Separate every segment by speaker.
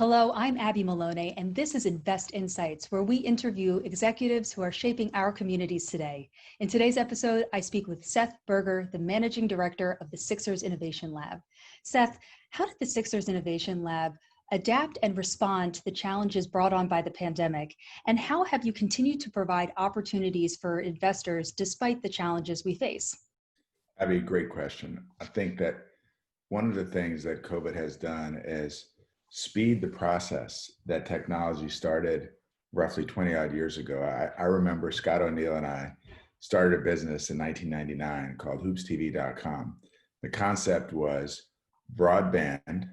Speaker 1: Hello, I'm Abby Maloney, and this is Invest Insights, where we interview executives who are shaping our communities today. In today's episode, I speak with Seth Berger, the Managing Director of the Sixers Innovation Lab. Seth, how did the Sixers Innovation Lab adapt and respond to the challenges brought on by the pandemic? And how have you continued to provide opportunities for investors despite the challenges we face?
Speaker 2: Abby, great question. I think that one of the things that COVID has done is speed the process that technology started roughly 20 odd years ago. I remember Scott O'Neill and I started a business in 1999 called hoopstv.com. The concept was broadband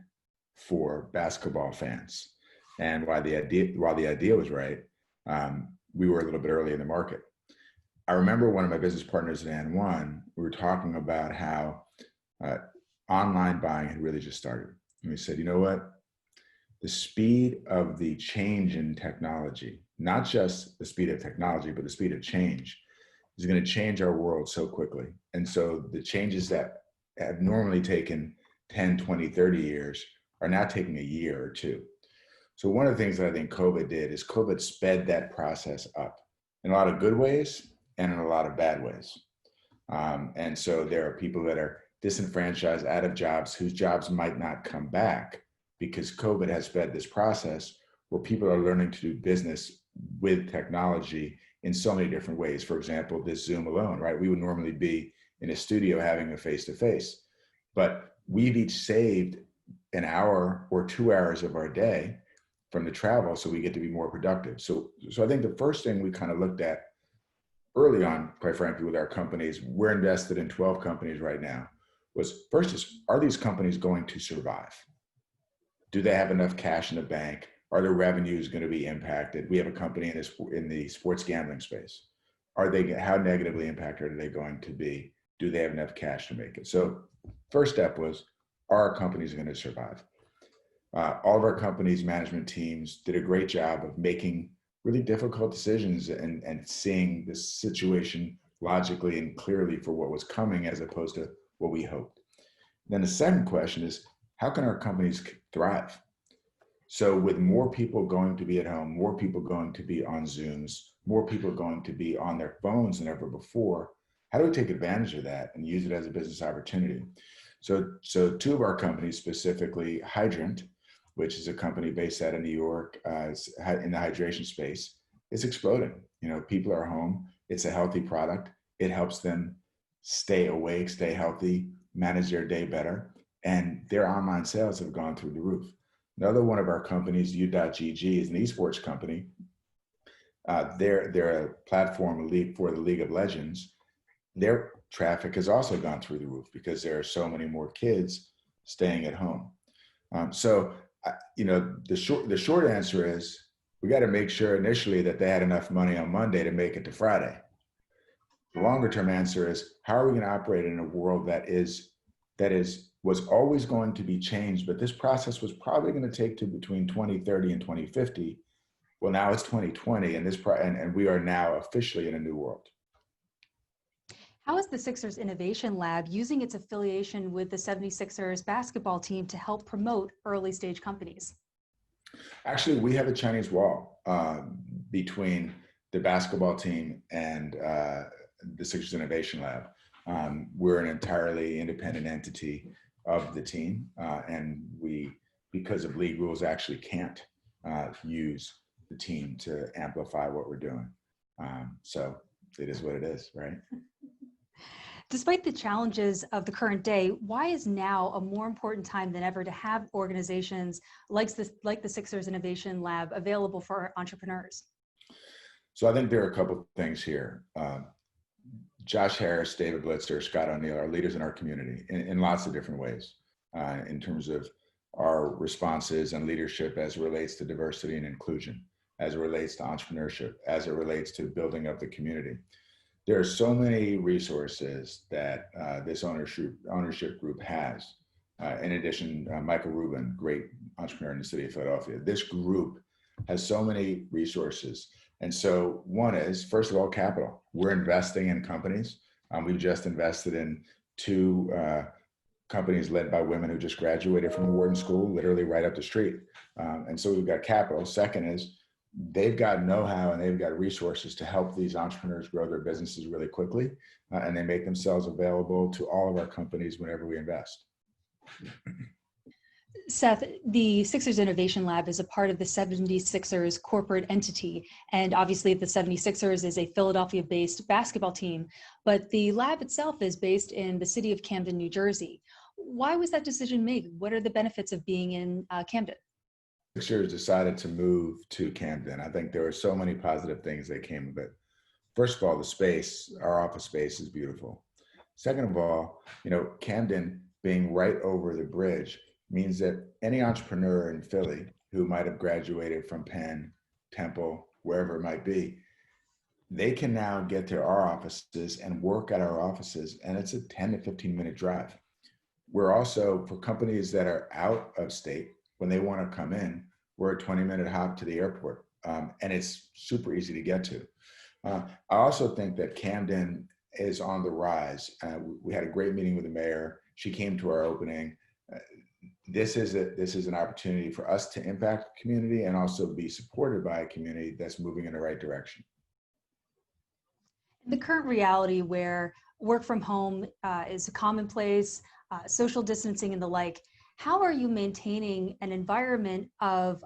Speaker 2: for basketball fans. And while the idea was right, we were a little bit early in the market. I remember one of my business partners at N1, we were talking about how online buying had really just started. And we said, you know what? The speed of the change in technology, not just the speed of technology, but the speed of change, is going to change our world so quickly. And so the changes that have normally taken 10, 20, 30 years are now taking a year or two. So one of the things that I think COVID did is COVID sped that process up in a lot of good ways and in a lot of bad ways. And so there are people that are disenfranchised, out of jobs, whose jobs might not come back because COVID has sped this process where people are learning to do business with technology in so many different ways. For example, this Zoom alone, right? We would normally be in a studio having a face-to-face, but we've each saved an hour or 2 hours of our day from the travel so we get to be more productive. So I think the first thing we kind of looked at early on, quite frankly, with our companies, we're invested in 12 companies right now, was first is, are these companies going to survive? Do they have enough cash in the bank? Are their revenues going to be impacted? We have a company in the sports gambling space. How negatively impacted are they going to be? Do they have enough cash to make it? So first step was, are our companies going to survive? All of our companies' management teams did a great job of making really difficult decisions and seeing the situation logically and clearly for what was coming as opposed to what we hoped. Then the second question is, how can our companies thrive? So with more people going to be at home, more people going to be on Zooms, more people going to be on their phones than ever before, how do we take advantage of that and use it as a business opportunity? So two of our companies, specifically Hydrant, which is a company based out of New York in the hydration space, is exploding. You know, people are home. It's a healthy product. It helps them stay awake, stay healthy, manage their day better. And their online sales have gone through the roof. Another one of our companies, U.GG, is an esports company. They're a platform for the League of Legends. Their traffic has also gone through the roof because there are so many more kids staying at home. The short answer is we got to make sure initially that they had enough money on Monday to make it to Friday. The longer term answer is, how are we going to operate in a world that was always going to be changed, but this process was probably going to take to between 2030 and 2050. Well, now it's 2020, and we are now officially in a new world.
Speaker 1: How is the Sixers Innovation Lab using its affiliation with the 76ers basketball team to help promote early stage companies?
Speaker 2: Actually, we have a Chinese wall between the basketball team and the Sixers Innovation Lab. We're an entirely independent entity of the team, and we, because of league rules, actually can't use the team to amplify what we're doing. So it is what it is, right?
Speaker 1: Despite the challenges of the current day, why is now a more important time than ever to have organizations like the Sixers Innovation Lab available for entrepreneurs?
Speaker 2: So I think there are a couple of things here. Josh Harris, David Blitzer, Scott O'Neill are leaders in our community in lots of different ways, in terms of our responses and leadership as it relates to diversity and inclusion, as it relates to entrepreneurship, as it relates to building up the community. There are so many resources that this ownership group has. In addition, Michael Rubin, great entrepreneur in the city of Philadelphia. This group has so many resources. And so one is, first of all, capital. We're investing in companies. We've just invested in two companies led by women who just graduated from Wharton School, literally right up the street. And so we've got capital. Second is they've got know-how and they've got resources to help these entrepreneurs grow their businesses really quickly. And they make themselves available to all of our companies whenever we invest.
Speaker 1: Seth, the Sixers Innovation Lab is a part of the 76ers corporate entity. And obviously the 76ers is a Philadelphia-based basketball team, but the lab itself is based in the city of Camden, New Jersey. Why was that decision made? What are the benefits of being in Camden?
Speaker 2: Sixers decided to move to Camden. I think there were so many positive things that came of it. First of all, the space, our office space is beautiful. Second of all, Camden being right over the bridge means that any entrepreneur in Philly who might have graduated from Penn, Temple, wherever it might be, they can now get to our offices and work at our offices, and it's a 10 to 15 minute drive. We're also, for companies that are out of state, when they want to come in, we're a 20-minute hop to the airport, and it's super easy to get to. I also think that Camden is on the rise. We had a great meeting with the mayor. She came to our opening. This is an opportunity for us to impact the community and also be supported by a community that's moving in the right direction.
Speaker 1: The current reality where work from home is a commonplace, social distancing and the like, how are you maintaining an environment of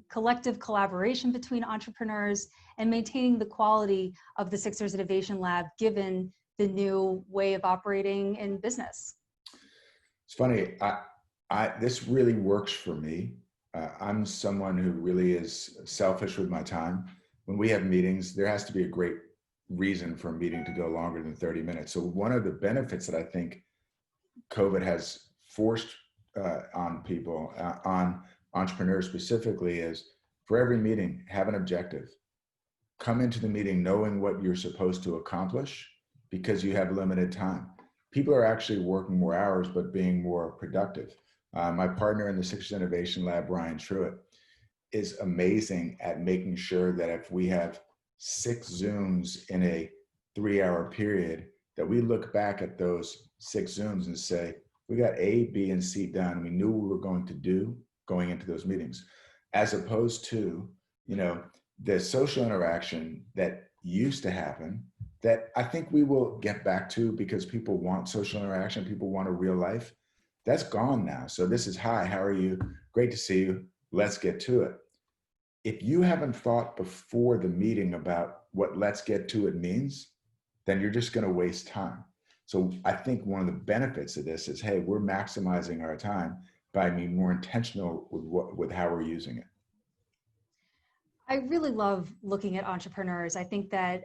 Speaker 1: collective collaboration between entrepreneurs and maintaining the quality of the Sixers Innovation Lab given the new way of operating in business?
Speaker 2: It's funny, this really works for me. I'm someone who really is selfish with my time. When we have meetings, there has to be a great reason for a meeting to go longer than 30 minutes. So one of the benefits that I think COVID has forced on people, on entrepreneurs specifically, is for every meeting, have an objective. Come into the meeting knowing what you're supposed to accomplish because you have limited time. People are actually working more hours, but being more productive. My partner in the Sixers Innovation Lab, Brian Truitt, is amazing at making sure that if we have 6 Zooms in a 3-hour period, that we look back at those 6 Zooms and say, we got A, B, and C done. We knew what we were going to do going into those meetings, as opposed to, the social interaction that used to happen that I think we will get back to because people want social interaction. People want a real life. That's gone now. So this is, hi, how are you? Great to see you. Let's get to it. If you haven't thought before the meeting about what let's get to it means, then you're just going to waste time. So I think one of the benefits of this is, hey, we're maximizing our time by being more intentional with how we're using it.
Speaker 1: I really love looking at entrepreneurs. I think that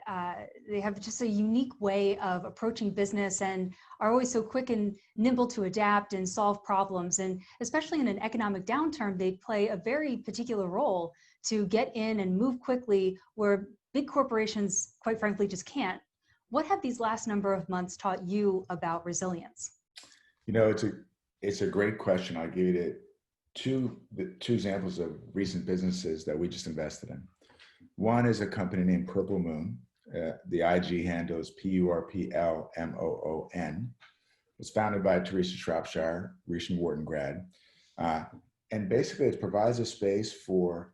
Speaker 1: they have just a unique way of approaching business and are always so quick and nimble to adapt and solve problems. And especially in an economic downturn, they play a very particular role to get in and move quickly where big corporations, quite frankly, just can't. What have these last number of months taught you about resilience?
Speaker 2: It's a great question. I'll give you two examples of recent businesses that we just invested in. One is a company named Purple Moon. The IG handle is PURPLMOON. It was founded by Teresa Shropshire, recent Wharton grad. And basically it provides a space for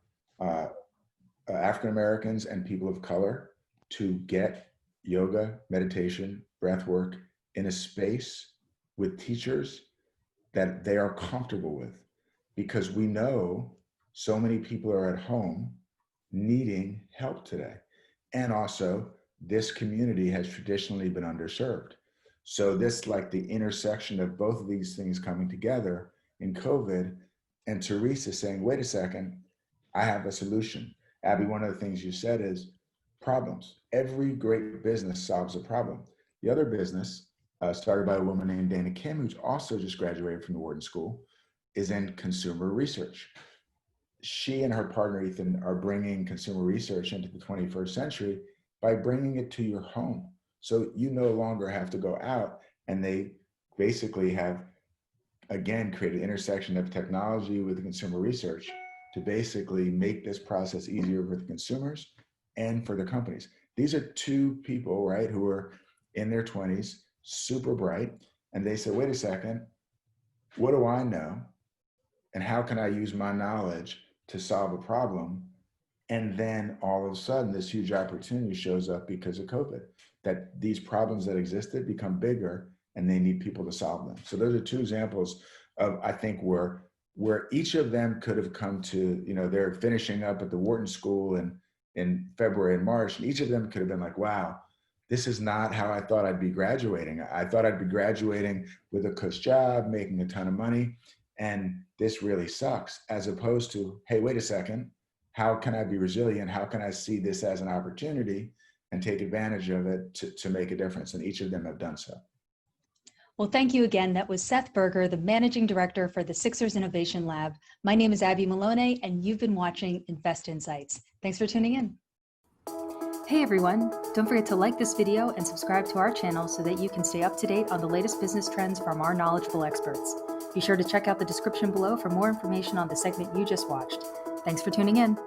Speaker 2: African Americans and people of color to get yoga, meditation, breath work in a space with teachers that they are comfortable with. Because we know so many people are at home needing help today. And also, this community has traditionally been underserved. So this, like the intersection of both of these things coming together in COVID, and Teresa saying, wait a second, I have a solution. Abby, one of the things you said is problems. Every great business solves a problem. The other business, started by a woman named Dana Kim, who's also just graduated from the Wharton School, is in consumer research. She and her partner, Ethan, are bringing consumer research into the 21st century by bringing it to your home. So you no longer have to go out, and they basically have, again, created an intersection of technology with the consumer research to basically make this process easier for the consumers and for the companies. These are two people, right, who are in their 20s, super bright, and they said, wait a second, what do I know? And how can I use my knowledge to solve a problem? And then all of a sudden, this huge opportunity shows up because of COVID, that these problems that existed become bigger and they need people to solve them. So those are two examples of, I think, where each of them could have come to, they're finishing up at the Wharton School in February and March, and each of them could have been like, wow, this is not how I thought I'd be graduating. I thought I'd be graduating with a cush job, making a ton of money, and this really sucks, as opposed to, hey, wait a second, how can I be resilient? How can I see this as an opportunity and take advantage of it to make a difference? And each of them have done so.
Speaker 1: Well, thank you again. That was Seth Berger, the Managing Director for the Sixers Innovation Lab. My name is Abby Maloney, and you've been watching Invest Insights. Thanks for tuning in. Hey everyone, don't forget to like this video and subscribe to our channel so that you can stay up to date on the latest business trends from our knowledgeable experts. Be sure to check out the description below for more information on the segment you just watched. Thanks for tuning in.